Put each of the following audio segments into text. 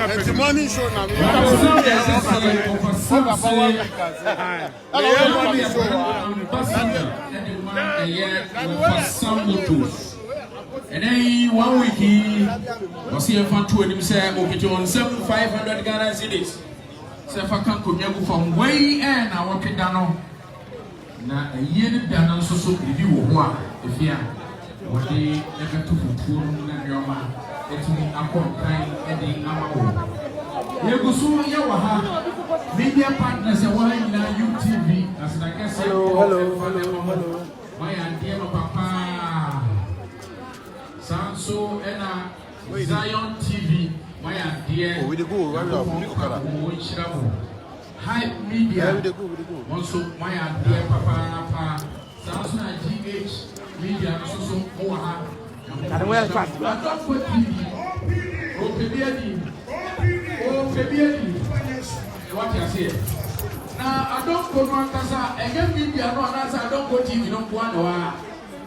It's morning show now. And then 1 week he was here for 2 and himself okay on 7,500 Ghana cedis. So if I can come from way and I walk it down now a year down so review one if you what they ever took for and your man it's me a kind and the you go so yawa media partners and one in UTV as I guess hello my dear papa Sanso and Zion TV, my idea. Oh, we go right now. High media. Also, my idea, Papa. Sanso and GH media. Also, Oha. And where fast? TV. Oh, Fabiani. Oh, Fabiani. What you say? Now, I don't go to Antasa. Again, media. No, I don't go TV. No, one.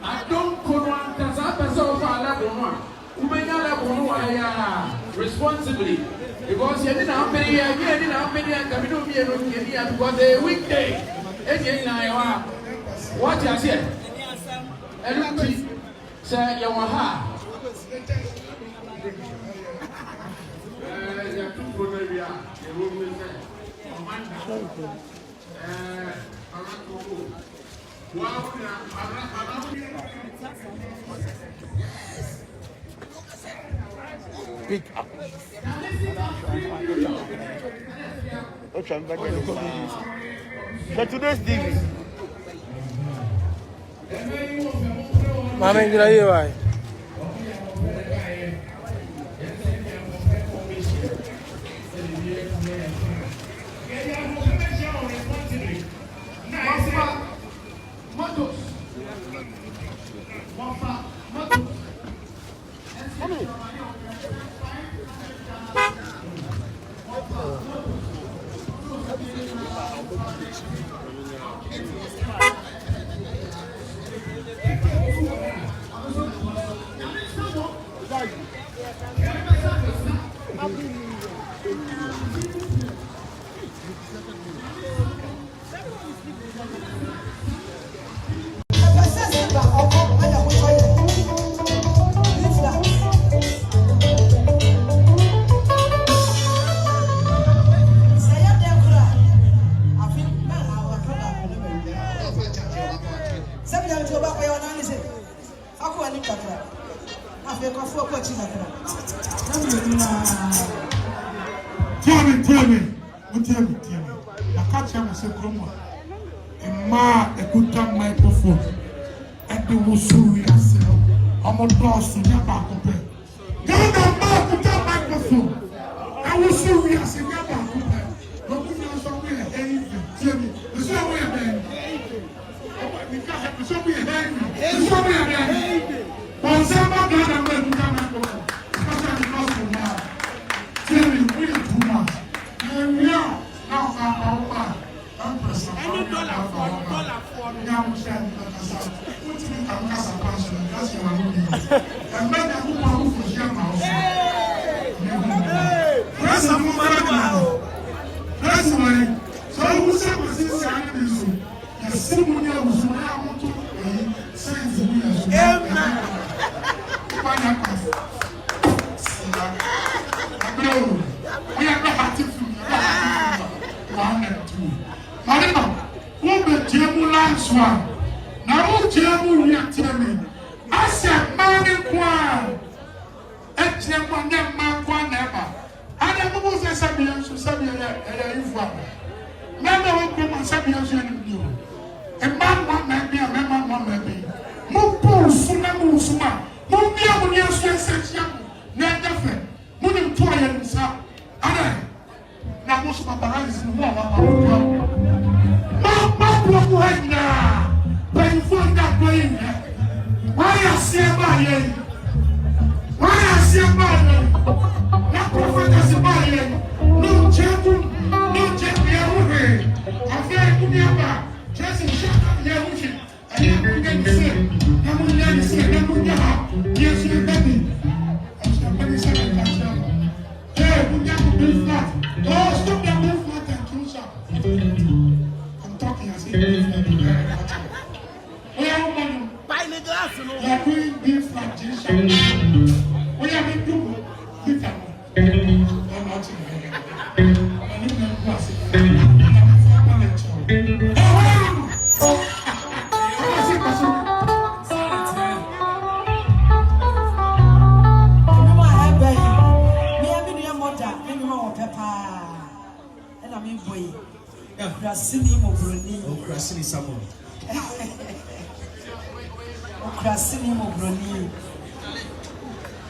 I don't go to Antasa. Responsibly because you didn't have many because a weekday what you said say Yamaha pick up. Today's TV. Mama, you are Tell me. I catch him and say, come on. A good time microphone. And the Wusuri yourself. I'm a boss to never compare. Don't have a microphone. I will show you as a never compare. Don't put me somewhere. Tell me. There's no way again. There's no way again. There's no way again. But someone got a way to come and go. Especially because of now. Tell me, we are too much. Now, I'm pressing. $1 for now. I'm saying that put me a casa passion. That's what I'm doing. And then I will go for Jama. That's a woman. That's why. So who said was this this? The ceremony was want to send to me as well. We are not active. 1 and 2. Marina, who be Jemu last one? Now who Jemu reacted me? I said, man, Kwan. And Jemu never Kwan never. I never was a Sabian to Sabia and Yufa. Never will come and Sabian and you. A man one may be a member one may be. Mupu Sunamu Suma. Mumia when you say such young. Never. Munim Toy and Sa. Now, most paparazzi in the world. But you find that playing. Why I see a man? Why I see a man? stop that move flat and too sharp. I'm talking as if Buy the glass, you know. You are doing being flat, G-sharp. We are being blue. I'm not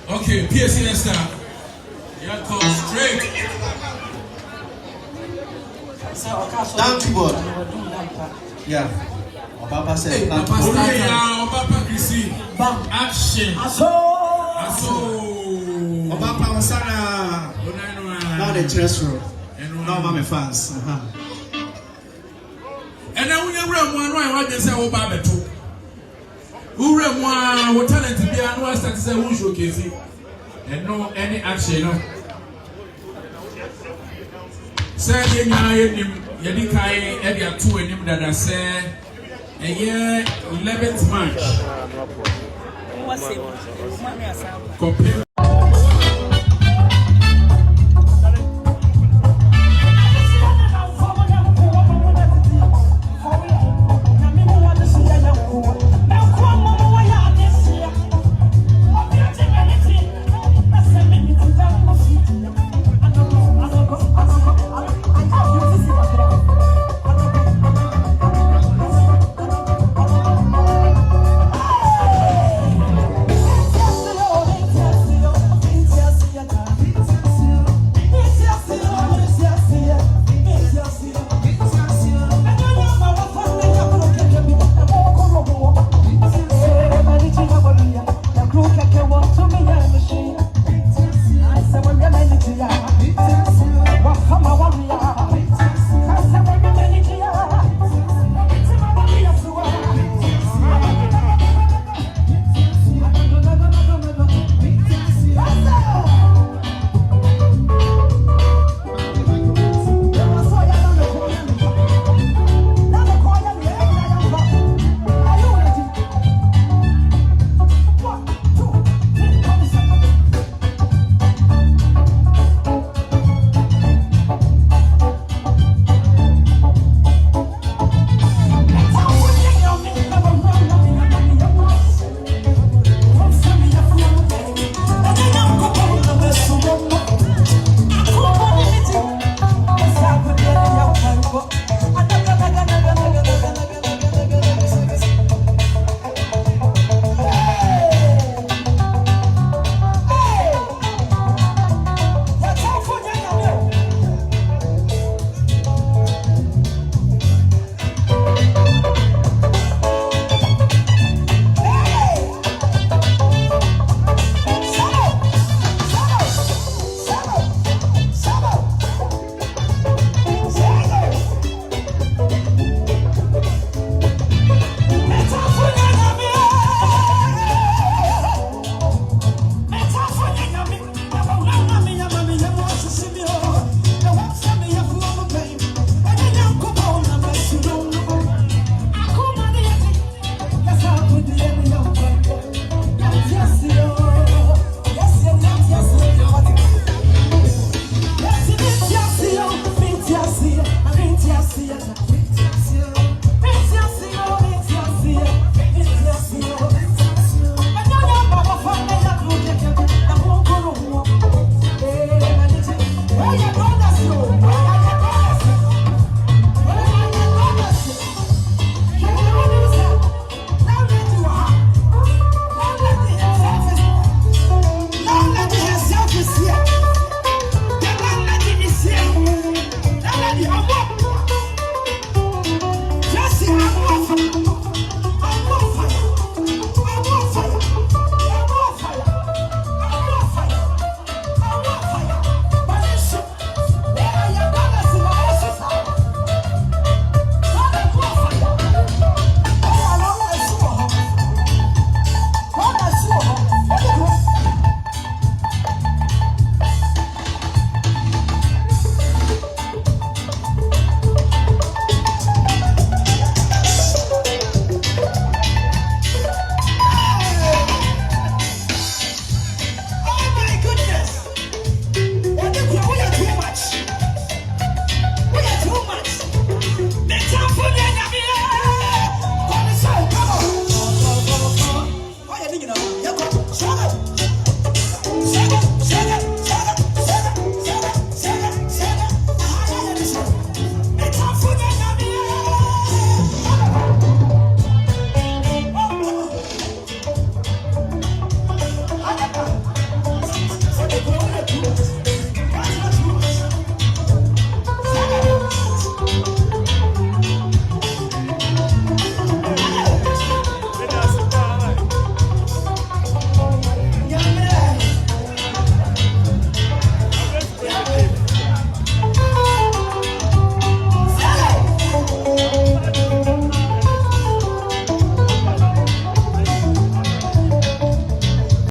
Okay, PSC next time. Yeah, come straight. Down keyboard. Yeah. Papa said. Papa Chrissy. Action. Aso. Papa Osana. Now the treasurer. Now my fans. And then we are one right. What they say about the two. Who one? What talent to be? And what start to say who showcase and no any action. No. Say Yedikai Edia 2 and him that I say a year 11th March. Compare. Yeah.